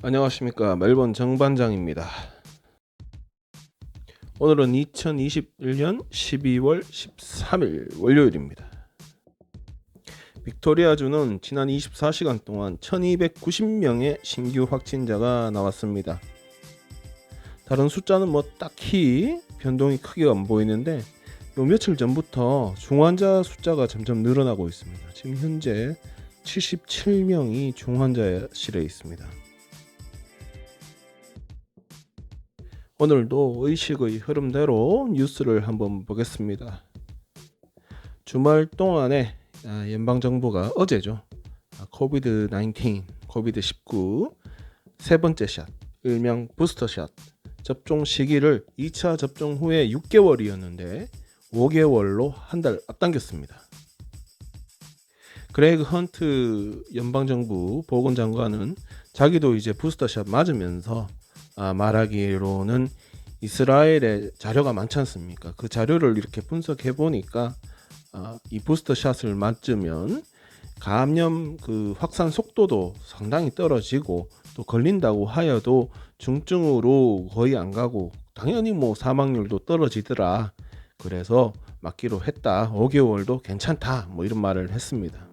안녕하십니까, 멜번 정반장입니다. 오늘은 2021년 12월 13일 월요일입니다. 빅토리아주는 지난 24시간 동안 1290명의 신규 확진자가 나왔습니다. 다른 숫자는 딱히 변동이 크게 안 보이는데 요 며칠 전부터 중환자 숫자가 점점 늘어나고 있습니다. 지금 현재 77명이 중환자실에 있습니다. 오늘도 의식의 흐름대로 뉴스를 한번 보겠습니다. 주말 동안에 연방정부가 어제죠. 코비드-19 세 번째 샷, 일명 부스터샷 접종 시기를 2차 접종 후에 6개월이었는데 5개월로 한 달 앞당겼습니다. 그레이그 헌트 연방정부 보건장관은 자기도 이제 부스터샷 맞으면서 말하기로는 이스라엘에 자료가 많지 않습니까? 그 자료를 이렇게 분석해 보니까 이 부스터샷을 맞으면 감염 그 확산 속도도 상당히 떨어지고 또 걸린다고 하여도 중증으로 거의 안 가고 당연히 사망률도 떨어지더라. 그래서 맞기로 했다. 5개월도 괜찮다. 이런 말을 했습니다.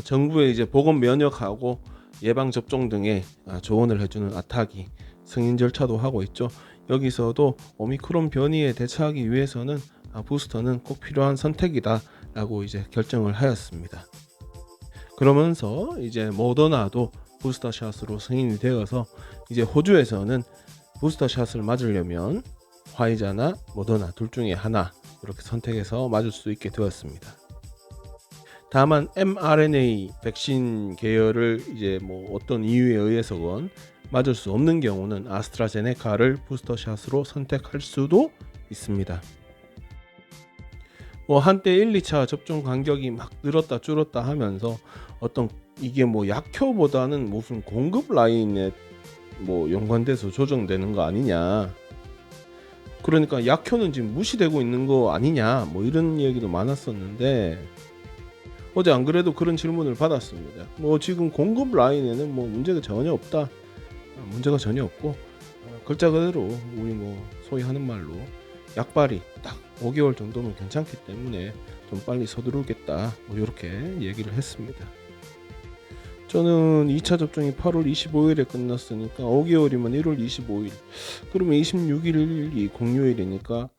정부의 이제 보건 면역하고 예방 접종 등의 조언을 해주는 아타기 승인 절차도 하고 있죠. 여기서도 오미크론 변이에 대처하기 위해서는 부스터는 꼭 필요한 선택이다라고 이제 결정을 하였습니다. 그러면서 이제 모더나도 부스터 샷으로 승인이 되어서 이제 호주에서는 부스터 샷을 맞으려면 화이자나 모더나 둘 중에 하나 이렇게 선택해서 맞을 수 있게 되었습니다. 다만 mRNA 백신 계열을 이제 어떤 이유에 의해서건 맞을 수 없는 경우는 아스트라제네카를 부스터샷으로 선택할 수도 있습니다. 한때 1, 2차 접종 간격이 막 늘었다 줄었다 하면서 어떤 이게 약효보다는 무슨 공급 라인에 연관돼서 조정되는 거 아니냐, 그러니까 약효는 지금 무시되고 있는 거 아니냐 이런 얘기도 많았었는데 어제 안 그래도 그런 질문을 받았습니다. 지금 공급 라인에는 문제가 전혀 없다. 문제가 전혀 없고 글자 그대로 우리 소위 하는 말로 약발이 딱 5개월 정도면 괜찮기 때문에 좀 빨리 서두르겠다. 이렇게 얘기를 했습니다. 저는 2차 접종이 8월 25일에 끝났으니까 5개월이면 1월 25일. 그러면 26일이 공휴일이니까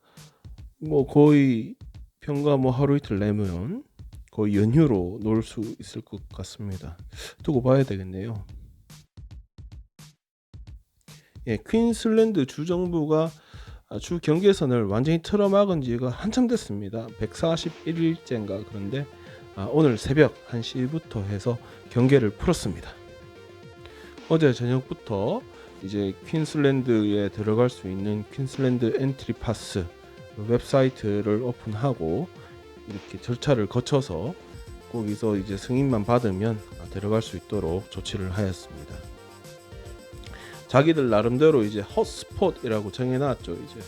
거의 평가 하루 이틀 내면 거의 연휴로 놀 수 있을 것 같습니다. 두고 봐야 되겠네요. 퀸슬랜드 주정부가 주 경계선을 완전히 틀어막은 지가 한참 됐습니다. 141일째인가. 그런데 오늘 새벽 1시부터 해서 경계를 풀었습니다. 어제 저녁부터 이제 퀸슬랜드에 들어갈 수 있는 퀸슬랜드 엔트리 파스 웹사이트를 오픈하고 이렇게 절차를 거쳐서 거기서 이제 승인만 받으면 들어갈 수 있도록 조치를 하였습니다. 자기들 나름대로 이제 헛스폿이라고 정해놨죠. 이제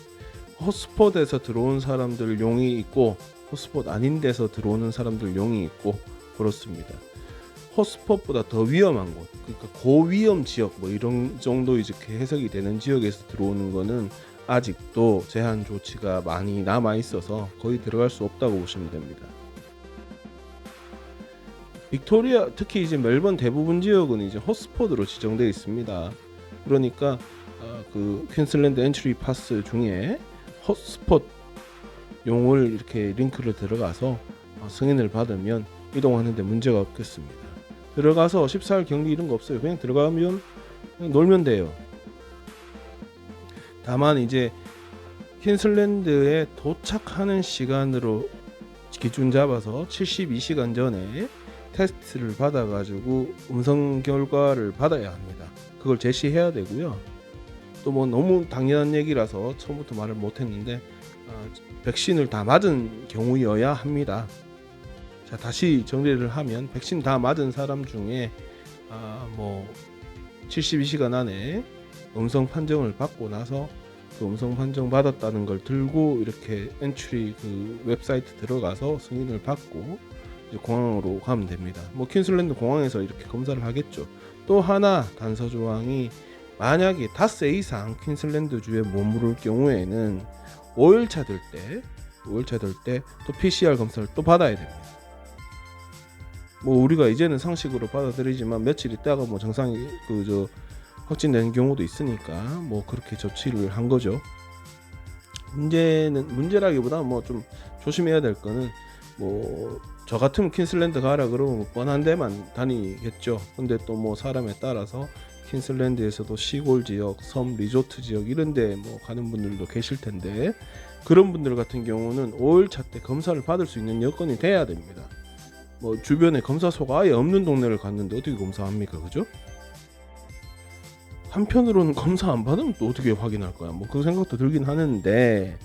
헛스폿에서 들어온 사람들 용이 있고 헛스폿 아닌 데서 들어오는 사람들 용이 있고 그렇습니다. 헛스폿보다 더 위험한 곳, 그러니까 고위험 지역 이런 정도 이제 해석이 되는 지역에서 들어오는 거는 아직도 제한 조치가 많이 남아 있어서 거의 들어갈 수 없다고 보시면 됩니다. 빅토리아, 특히 이제 멜번 대부분 지역은 이제 헛스폿으로 지정되어 있습니다. 그러니까 그 퀸슬랜드 엔트리 파스 중에 헛스폿 용을 이렇게 링크를 들어가서 승인을 받으면 이동하는데 문제가 없겠습니다. 들어가서 14일 격리 이런 거 없어요. 그냥 들어가면 그냥 놀면 돼요. 다만 이제 퀸슬랜드에 도착하는 시간으로 기준 잡아서 72시간 전에 테스트를 받아가지고 음성 결과를 받아야 합니다. 그걸 제시해야 되고요. 또 너무 당연한 얘기라서 처음부터 말을 못했는데 백신을 다 맞은 경우여야 합니다. 자, 다시 정리를 하면 백신 다 맞은 사람 중에 72시간 안에 음성 판정을 받고 나서 그 음성 판정 받았다는 걸 들고 이렇게 엔트리 그 웹사이트 들어가서 승인을 받고 이제 공항으로 가면 됩니다. 뭐 퀸슬랜드 공항에서 이렇게 검사를 하겠죠. 또 하나 단서 조항이 만약에 닷새 이상 퀸슬랜드 주에 머무를 경우에는 5일차 될 때 또 PCR 검사를 또 받아야 됩니다. 뭐 우리가 이제는 상식으로 받아들이지만 며칠 있다가 뭐 증상이 확진되는 경우도 있으니까 뭐 그렇게 조치를 한 거죠. 문제라기보다 뭐 좀 조심해야 될 거는 뭐 저 같으면 퀸슬랜드 가라 그러면 뭐 뻔한 데만 다니겠죠. 근데 또 뭐 사람에 따라서 퀸슬랜드에서도 시골 지역, 섬, 리조트 지역 이런 데 뭐 가는 분들도 계실 텐데 그런 분들 같은 경우는 5일차 때 검사를 받을 수 있는 여건이 돼야 됩니다. 뭐 주변에 검사소가 아예 없는 동네를 갔는데 어떻게 검사합니까? 그죠? 한편으로는 검사 안 받으면 또 어떻게 확인할 거야? 뭐 그 생각도 들긴 하는데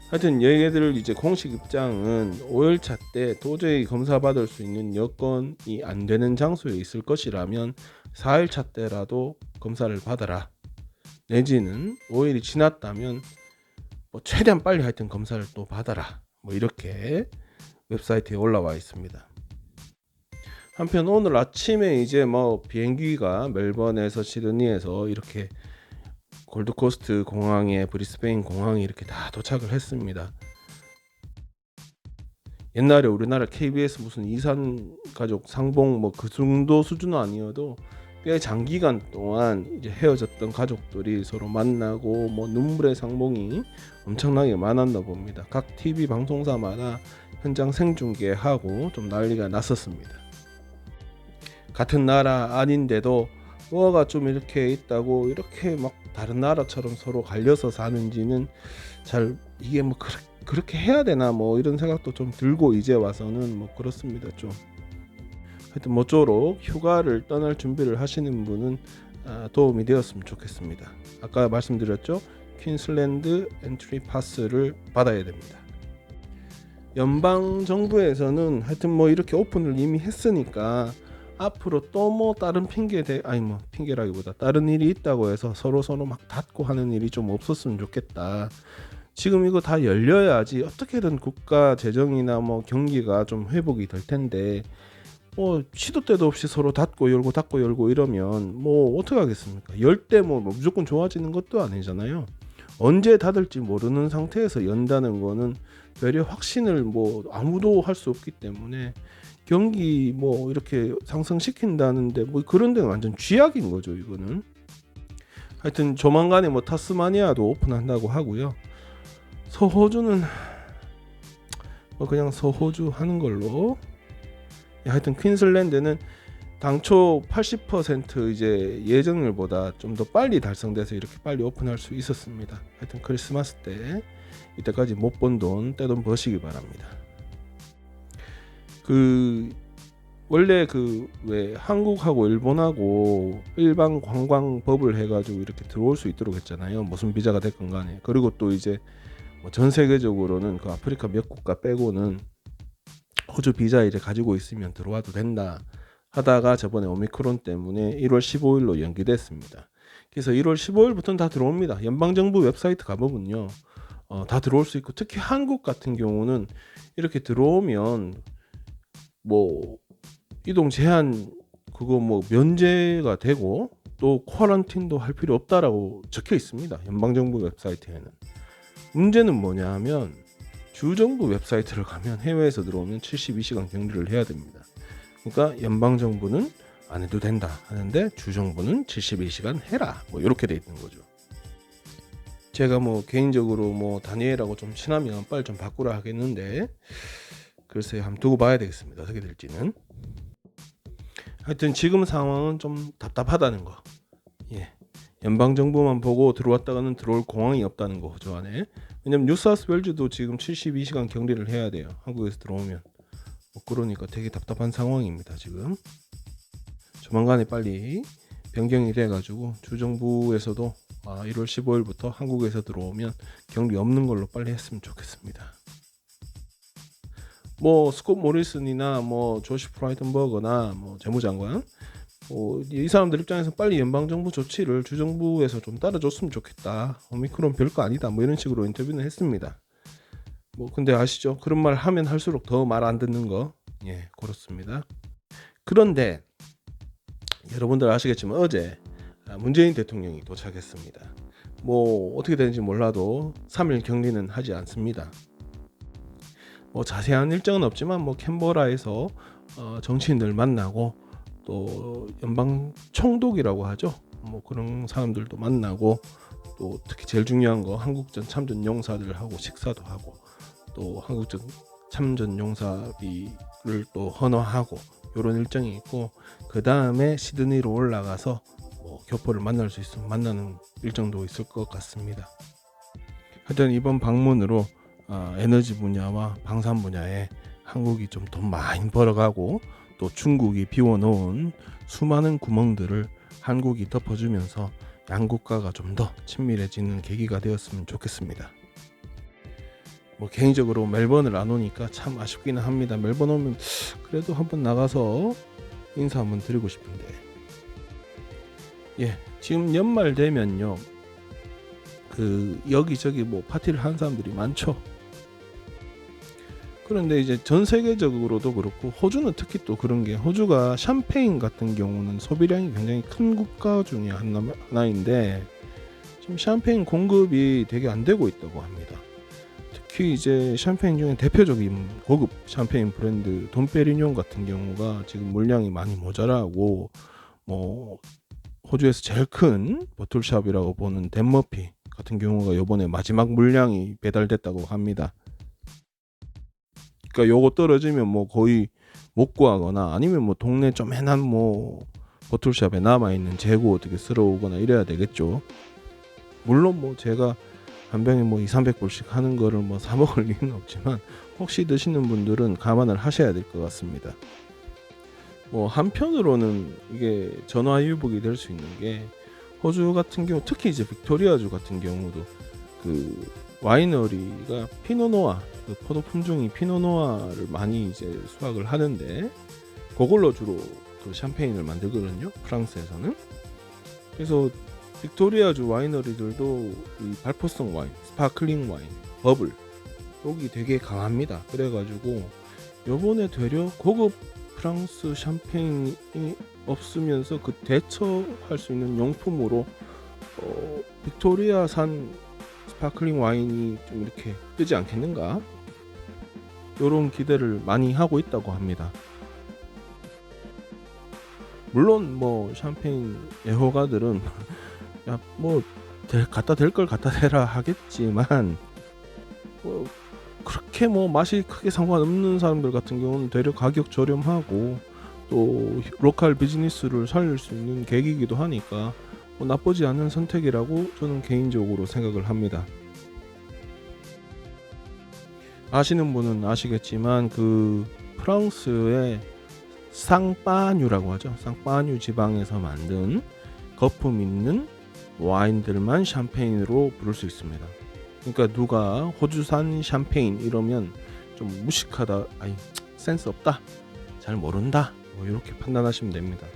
하여튼 얘네들 이제 공식 입장은 5일차 때 도저히 검사 받을 수 있는 여건이 안 되는 장소에 있을 것이라면 4일차 때라도 검사를 받아라. 내지는 5일이 지났다면 뭐 최대한 빨리 하여튼 검사를 또 받아라. 뭐 이렇게 웹사이트에 올라와 있습니다. 한편 오늘 아침에 이제 뭐 비행기가 멜번에서 시드니에서 이렇게 골드코스트 공항에 브리스베인 공항에 이렇게 다 도착을 했습니다. 옛날에 우리나라 KBS 무슨 이산 가족 상봉 뭐 그 정도 수준은 아니어도 꽤 장기간 동안 이제 헤어졌던 가족들이 서로 만나고 뭐 눈물의 상봉이 엄청나게 많았나 봅니다. 각 TV 방송사마다 현장 생중계하고 좀 난리가 났었습니다. 같은 나라 아닌데도 뭐가 좀 이렇게 있다고 이렇게 막 다른 나라처럼 서로 갈려서 사는지는 잘 이게 뭐 그렇게 해야 되나 뭐 이런 생각도 좀 들고 이제 와서는 뭐 그렇습니다. 좀 하여튼 모쪼록 휴가를 떠날 준비를 하시는 분은 도움이 되었으면 좋겠습니다. 아까 말씀드렸죠. 퀸슬랜드 엔트리 파스를 받아야 됩니다. 연방 정부에서는 하여튼 뭐 이렇게 오픈을 이미 했으니까 앞으로 또 뭐 다른 핑계라기보다 다른 일이 있다고 해서 서로 막 닫고 하는 일이 좀 없었으면 좋겠다. 지금 이거 다 열려야지 어떻게든 국가 재정이나 뭐 경기가 좀 회복이 될 텐데 뭐 시도 때도 없이 서로 닫고 열고 이러면 뭐 어떻게 하겠습니까? 열 때 뭐 무조건 좋아지는 것도 아니잖아요. 언제 닫을지 모르는 상태에서 연다는 거는 되려 확신을 뭐 아무도 할 수 없기 때문에 경기 뭐 이렇게 상승시킨다는데 뭐 그런 데는 완전 쥐약인 거죠. 이거는 하여튼 조만간에 뭐 타스마니아도 오픈한다고 하고요. 서호주는 뭐 그냥 서호주 하는 걸로. 하여튼 퀸슬랜드는 당초 80% 이제 예정일보다 좀 더 빨리 달성돼서 이렇게 빨리 오픈할 수 있었습니다. 하여튼 크리스마스 때 이때까지 못 번 돈 떼돈 버시기 바랍니다. 원래 왜 한국하고 일본하고 일반 관광 법을 해가지고 이렇게 들어올 수 있도록 했잖아요. 무슨 비자가 됐건 간에. 그리고 또 이제 전 세계적으로는 그 아프리카 몇 국가 빼고는 호주 비자 이제 가지고 있으면 들어와도 된다 하다가 저번에 오미크론 때문에 1월 15일로 연기됐습니다. 그래서 1월 15일부터는 다 들어옵니다. 연방정부 웹사이트 가보면요. 다 들어올 수 있고 특히 한국 같은 경우는 이렇게 들어오면 뭐 이동 제한 그거 뭐 면제가 되고 또 쿼런틴도 할 필요 없다라고 적혀 있습니다. 연방정부 웹사이트에는. 문제는 뭐냐 하면 주정부 웹사이트를 가면 해외에서 들어오면 72시간 격리를 해야 됩니다. 그러니까 연방정부는 안 해도 된다 하는데 주정부는 72시간 해라 뭐 이렇게 돼 있는 거죠. 제가 뭐 개인적으로 뭐 다니엘하고 좀 친하면 빨리 좀 바꾸라 하겠는데 글쎄 한번 두고 봐야 되겠습니다. 어떻게 될지는. 하여튼 지금 상황은 좀 답답하다는 거. 예. 연방정부만 보고 들어왔다가는 들어올 공항이 없다는 거 저 안에. 왜냐면 뉴사우스웨일즈도 지금 72시간 격리를 해야 돼요. 한국에서 들어오면. 그러니까 되게 답답한 상황입니다. 지금. 조만간에 빨리 변경이 돼가지고 주정부에서도 1월 15일부터 한국에서 들어오면 격리 없는 걸로 빨리 했으면 좋겠습니다. 뭐 스콧 모리슨이나 뭐 조시 프라이든버거나 뭐 재무장관 이 사람들 입장에서 빨리 연방정부 조치를 주정부에서 좀 따라줬으면 좋겠다. 오미크론 별거 아니다. 뭐 이런 식으로 인터뷰는 했습니다. 뭐 근데 아시죠? 그런 말 하면 할수록 더 말 안 듣는 거. 예, 그렇습니다. 그런데 여러분들 아시겠지만 어제 문재인 대통령이 도착했습니다. 뭐 어떻게 되는지 몰라도 3일 격리는 하지 않습니다. 뭐 자세한 일정은 없지만 뭐 캔버라에서 정치인들 만나고 또 연방 총독이라고 하죠. 뭐 그런 사람들도 만나고 또 특히 제일 중요한 거 한국전 참전 용사들하고 식사도 하고 또 한국전 참전 용사비를 또 헌화하고 이런 일정이 있고 그 다음에 시드니로 올라가서 뭐 교포를 만날 수 있으면 만나는 일정도 있을 것 같습니다. 하여튼 이번 방문으로 에너지 분야와 방산 분야에 한국이 좀 돈 많이 벌어가고 또 중국이 비워놓은 수많은 구멍들을 한국이 덮어주면서 양국가가 좀 더 친밀해지는 계기가 되었으면 좋겠습니다. 뭐 개인적으로 멜번을 안 오니까 참 아쉽기는 합니다. 멜번 오면 그래도 한번 나가서 인사 한번 드리고 싶은데. 예, 지금 연말 되면요, 그 여기저기 뭐 파티를 하는 사람들이 많죠. 그런데 이제 전 세계적으로도 그렇고 호주는 특히 또 그런 게, 호주가 샴페인 같은 경우는 소비량이 굉장히 큰 국가 중에 하나인데 지금 샴페인 공급이 되게 안 되고 있다고 합니다. 특히 이제 샴페인 중에 대표적인 고급 샴페인 브랜드 돈페리뇽 같은 경우가 지금 물량이 많이 모자라고, 뭐 호주에서 제일 큰 보틀샵이라고 보는 댄머피 같은 경우가 이번에 마지막 물량이 배달됐다고 합니다. 그러니까 요거 떨어지면 뭐 거의 못 구하거나 아니면 뭐 동네 쪼매난 뭐 보틀샵에 남아있는 재고 어떻게 쓸어오거나 이래야 되겠죠. 물론 뭐 제가 한 병에 뭐 200~300불씩 하는 거를 뭐 사 먹을 리는 없지만 혹시 드시는 분들은 감안을 하셔야 될 것 같습니다. 뭐 한편으로는 이게 전화위복이 될 수 있는 게, 호주 같은 경우 특히 이제 빅토리아주 같은 경우도 그 와이너리가 피노노아, 그 포도 품종이 피노노아를 많이 이제 수확을 하는데 그걸로 주로 그 샴페인을 만들거든요, 프랑스에서는. 그래서 빅토리아주 와이너리들도 이 발포성 와인, 스파클링 와인, 버블 여기 되게 강합니다. 그래가지고 요번에 되려 고급 프랑스 샴페인이 없으면서 그 대처할 수 있는 용품으로 빅토리아산 스파클링 와인이 좀 이렇게 뜨지 않겠는가, 요런 기대를 많이 하고 있다고 합니다. 물론 뭐 샴페인 애호가들은 야 뭐 갖다 댈 걸 갖다 대라 하겠지만, 뭐 그렇게 뭐 맛이 크게 상관없는 사람들 같은 경우는 되려 가격 저렴하고 또 로컬 비즈니스를 살릴 수 있는 계기이기도 하니까 뭐 나쁘지 않은 선택이라고 저는 개인적으로 생각을 합니다. 아시는 분은 아시겠지만 그 프랑스의 쌍파뉴라고 하죠. 쌍파뉴 지방에서 만든 거품 있는 와인들만 샴페인으로 부를 수 있습니다. 그러니까 누가 호주산 샴페인 이러면 좀 무식하다, 아니 센스 없다, 잘 모른다, 뭐 이렇게 판단하시면 됩니다.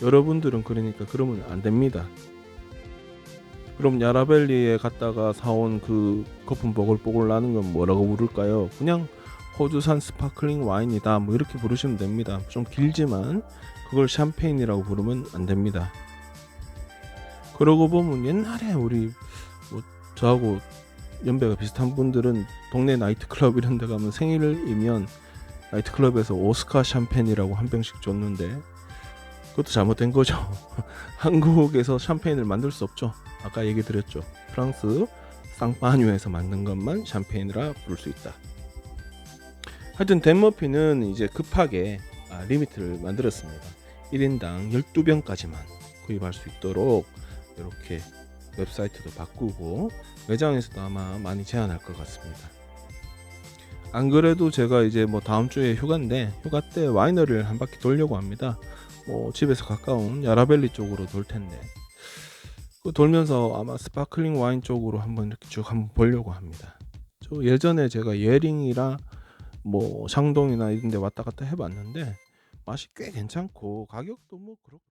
여러분들은 그러니까 그러면 안 됩니다. 그럼 야라벨리에 갔다가 사온 그 거품 보글보글 나는 건 뭐라고 부를까요? 그냥 호주산 스파클링 와인이다, 뭐 이렇게 부르시면 됩니다. 좀 길지만 그걸 샴페인이라고 부르면 안 됩니다. 그러고 보면 옛날에 우리 뭐 저하고 연배가 비슷한 분들은 동네 나이트클럽 이런 데 가면 생일이면 나이트클럽에서 오스카 샴페인이라고 한 병씩 줬는데 그것도 잘못된 거죠. 한국에서 샴페인을 만들 수 없죠. 아까 얘기 드렸죠. 프랑스 쌍파뉴에서 만든 것만 샴페인이라 부를 수 있다. 하여튼 댄머피는 이제 급하게 리미트를 만들었습니다. 1인당 12병까지만 구입할 수 있도록 이렇게 웹사이트도 바꾸고 매장에서도 아마 많이 제한할 것 같습니다. 안 그래도 제가 이제 뭐 다음 주에 휴가인데 휴가 때 와이너리를 한 바퀴 돌려고 합니다. 뭐 집에서 가까운 야라벨리 쪽으로 돌 텐데 그 돌면서 아마 스파클링 와인 쪽으로 한번 이렇게 쭉 한번 보려고 합니다. 저 예전에 제가 예링이랑 뭐 샹동이나 이런 데 왔다 갔다 해봤는데 맛이 꽤 괜찮고 가격도 뭐 그렇고